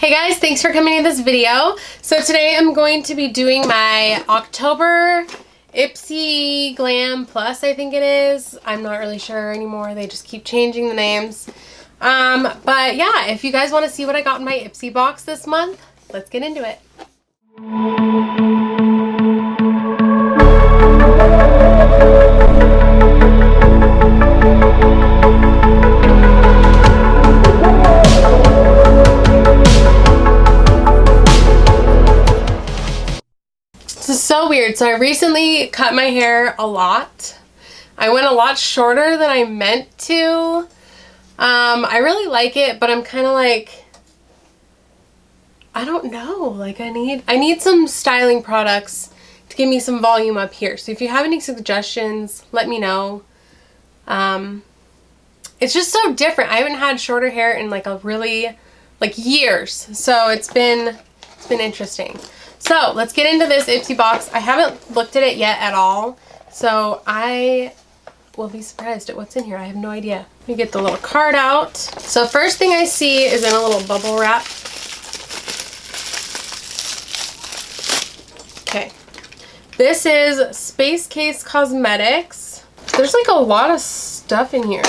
Hey guys, thanks for coming to this video. So today I'm going to be doing my October Ipsy Glam Plus, I think it is. I'm not really sure anymore. They just keep changing the names. But yeah, if you guys want to see what I got in my Ipsy box this month, let's get into it. This is so weird. So I recently cut my hair a lot. I went a lot shorter than I meant to. I really like it, but I'm kind of like, I don't know. Like I need some styling products to give me some volume up here. So if you have any suggestions, let me know. It's just so different. I haven't had shorter hair in like years. So it's been interesting. So let's get into this Ipsy box. I haven't looked at it yet at all, so I will be surprised at what's in here. I have no idea. Let me get the little card out. So first thing I see is in a little bubble wrap. Okay. This is Space Case Cosmetics. There's like a lot of stuff in here.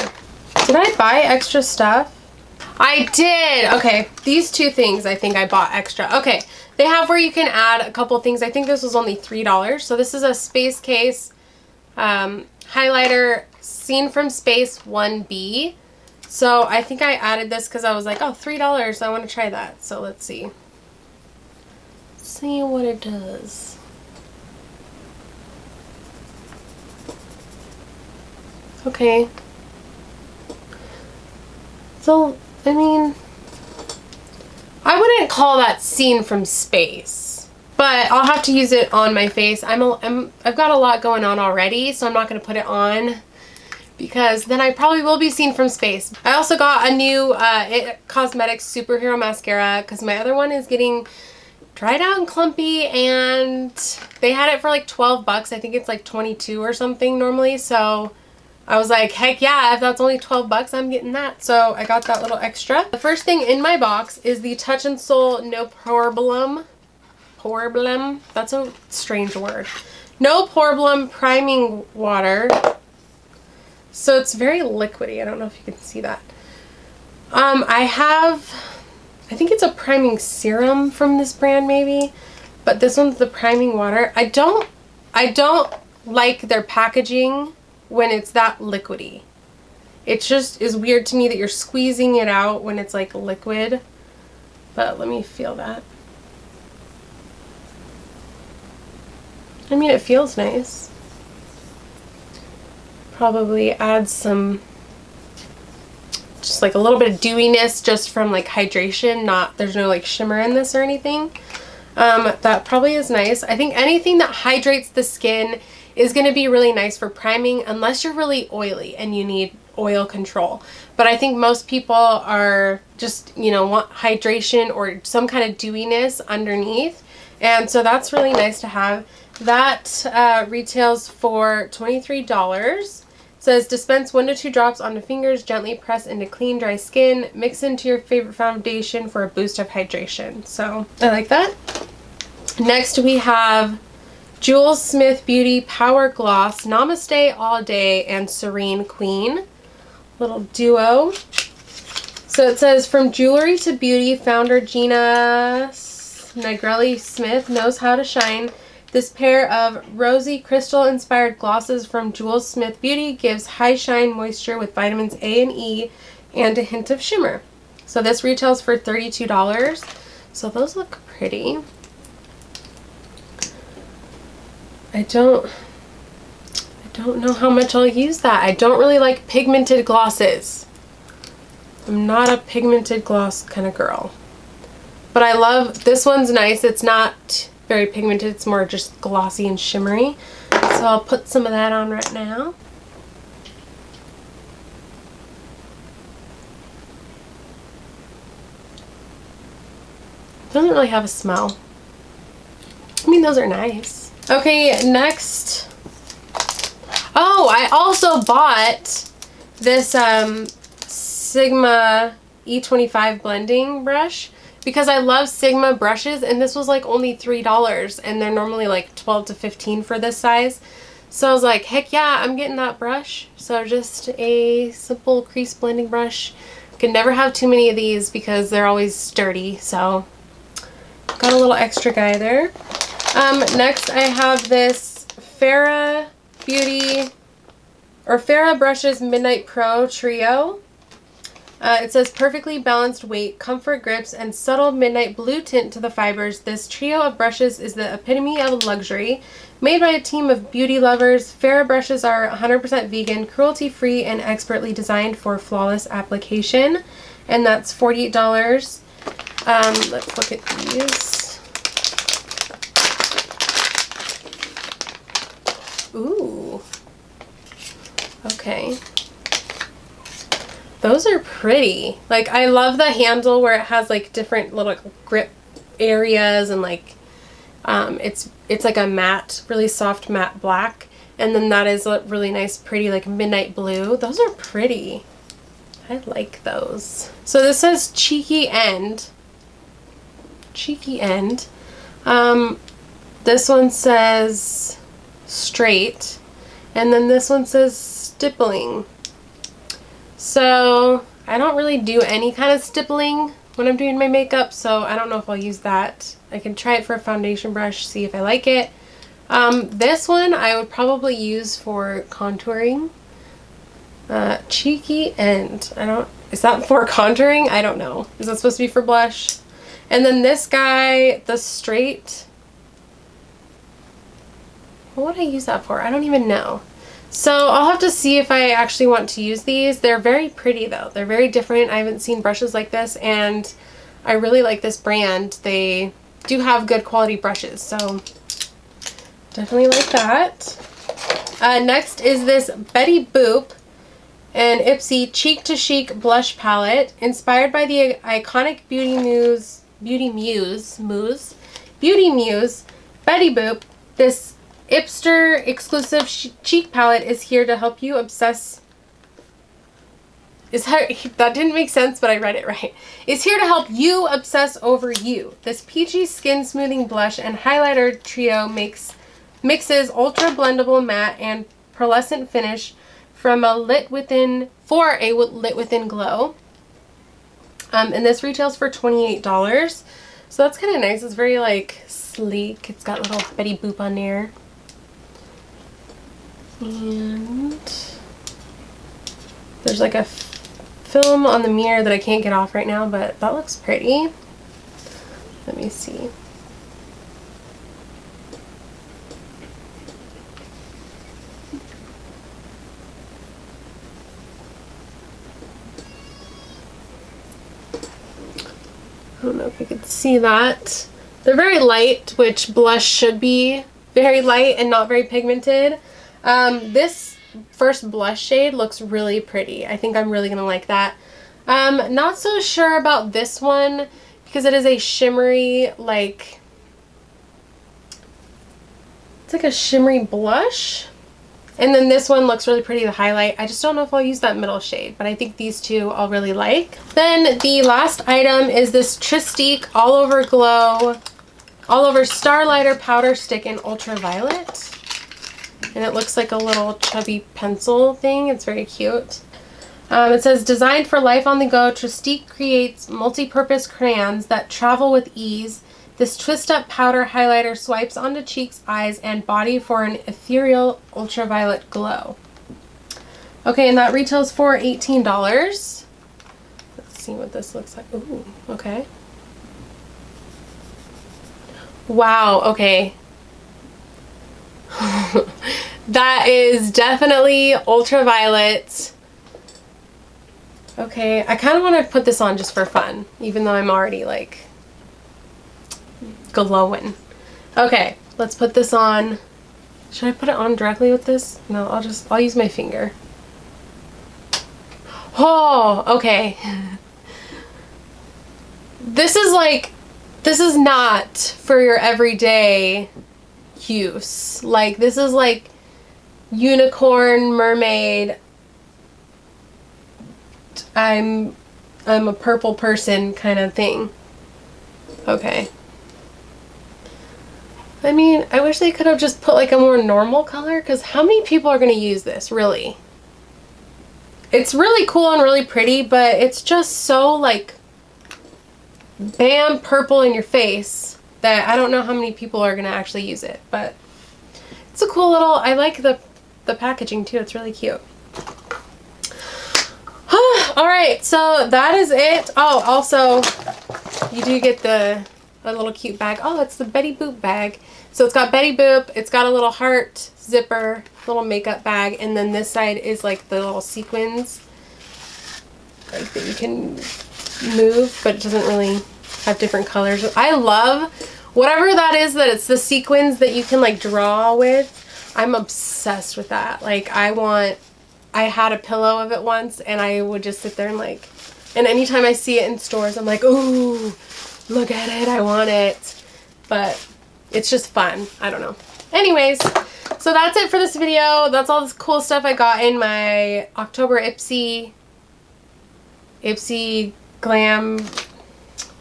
Did I buy extra stuff? I did. Okay, these two things I think I bought extra. Okay, they have where you can add a couple things. I think this was only $3. So this is a Space Case highlighter Seen from Space 1B. So I think I added this because I was like, oh, $3. I want to try that. So let's see. See what it does. Okay. So I mean, I wouldn't call that Seen from Space, but I'll have to use it on my face. I've got a lot going on already, so I'm not going to put it on because then I probably will be seen from space. I also got a new IT Cosmetics Superhero Mascara because my other one is getting dried out and clumpy, and they had it for like 12 bucks. I think it's like 22 or something normally, so I was like, heck yeah, if that's only 12 bucks, I'm getting that. So I got that little extra. The first thing in my box is the Touch in Sol No Problem. That's a strange word. No Problem Priming Water. So it's very liquidy. I don't know if you can see that. I think it's a priming serum from this brand maybe, but this one's the priming water. I don't like their packaging when it's that liquidy. It just is weird to me that you're squeezing it out when it's like liquid. But let me feel that. I mean, it feels nice. Probably add some, just like a little bit of dewiness just from like hydration. There's no like shimmer in this or anything. That probably is nice. I think anything that hydrates the skin is going to be really nice for priming unless you're really oily and you need oil control. But I think most people are just, you know, want hydration or some kind of dewiness underneath. And so that's really nice to have. That retails for $23. It says dispense 1 to 2 drops onto fingers, gently press into clean, dry skin, mix into your favorite foundation for a boost of hydration. So I like that. Next we have Jewel Smith Beauty Power Gloss Namaste All Day and Serene Queen. Little duo. So it says, from jewelry to beauty, founder Gina Negrelli Smith knows how to shine. This pair of rosy crystal inspired glosses from Jewel Smith Beauty gives high shine moisture with vitamins A and E and a hint of shimmer. So this retails for $32. So those look pretty. I don't know how much I'll use that. I don't really like pigmented glosses. I'm not a pigmented gloss kind of girl. But I love, this one's nice. It's not very pigmented. It's more just glossy and shimmery. So I'll put some of that on right now. Doesn't really have a smell. I mean, those are nice. Okay, next. Oh, I also bought this Sigma E25 blending brush. because I love Sigma brushes, and this was like only $3, and they're normally like 12 to 15 for this size. So I was like, heck yeah, I'm getting that brush. So just a simple crease blending brush. Can never have too many of these because they're always sturdy. So got a little extra guy there. Next I have this Farrah Brushes Midnight Pro Trio. It says perfectly balanced weight, comfort grips, and subtle midnight blue tint to the fibers. This trio of brushes is the epitome of luxury. Made by a team of beauty lovers, Farrah brushes are 100% vegan, cruelty-free, and expertly designed for flawless application. And that's $48. Let's look at these. Ooh. Okay. Those are pretty. Like, I love the handle where it has like different little grip areas, and like it's like a matte, really soft matte black, and then that is a really nice pretty like midnight blue. Those are pretty. I like those. So this says cheeky end. Cheeky end. This one says straight, and then this one says stippling. So I don't really do any kind of stippling when I'm doing my makeup, so I don't know if I'll use that. I can try it for a foundation brush, see if I like it. This one I would probably use for contouring. Cheeky end. Is that for contouring? I don't know. Is that supposed to be for blush? And then this guy, the straight. What would I use that for? I don't even know. So I'll have to see if I actually want to use these. They're very pretty though. They're very different. I haven't seen brushes like this, and I really like this brand. They do have good quality brushes, so definitely like that. Next is this Betty Boop and Ipsy Cheek to Chic Blush Palette, inspired by the iconic beauty muse Betty Boop. This Ipster exclusive cheek palette is here to help you obsess. That didn't make sense, but I read it right. Is here to help you obsess over you. This peachy skin smoothing blush and highlighter trio mixes ultra blendable matte and pearlescent finish for a lit within glow. And this retails for $28. So that's kind of nice. It's very like sleek. It's got little Betty Boop on there. And there's like a film on the mirror that I can't get off right now, but that looks pretty. Let me see. I don't know if you could see that. They're very light, which blush should be very light and not very pigmented. This first blush shade looks really pretty. I think I'm really gonna like that. Not so sure about this one because it is a shimmery, like, it's like a shimmery blush. And then this one looks really pretty to highlight. I just don't know if I'll use that middle shade, but I think these two I'll really like. Then the last item is this Tristique All Over Glow, All Over Starlighter Powder Stick in Ultraviolet. And it looks like a little chubby pencil thing. It's very cute. It says, designed for life on the go, Tristique creates multi-purpose crayons that travel with ease. This twist-up powder highlighter swipes onto cheeks, eyes, and body for an ethereal ultraviolet glow. Okay, and that retails for $18. Let's see what this looks like. Ooh, okay. Wow, okay. That is definitely ultraviolet. Okay, I kind of want to put this on just for fun, even though I'm already like glowing. Okay, let's put this on. Should I put it on directly with this? No, I'll use my finger. Oh, okay. This is not for your everyday use. Like, this is like unicorn, mermaid, I'm a purple person kind of thing. Okay. I mean, I wish they could have just put like a more normal color, because how many people are going to use this, really? It's really cool and really pretty, but it's just so like bam purple in your face that I don't know how many people are going to actually use it, but it's a cool little, I like the packaging too. It's really cute. Alright, so that is it. Oh, also, you do get a little cute bag. Oh, it's the Betty Boop bag. So it's got Betty Boop, it's got a little heart zipper, little makeup bag, and then this side is like the little sequins, like that you can move, but it doesn't really have different colors. I love whatever that is, that it's the sequins that you can like draw with. I'm obsessed with that. Like I had a pillow of it once, and I would just sit there and like, and anytime I see it in stores, I'm like, ooh, look at it, I want it. But it's just fun. I don't know. Anyways, so that's it for this video. That's all this cool stuff I got in my October Ipsy Glam.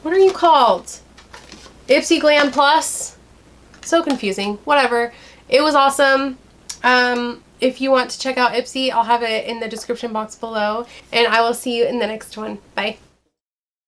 What are you called? Ipsy Glam Plus? So confusing. Whatever. It was awesome. If you want to check out Ipsy, I'll have it in the description box below. And I will see you in the next one. Bye.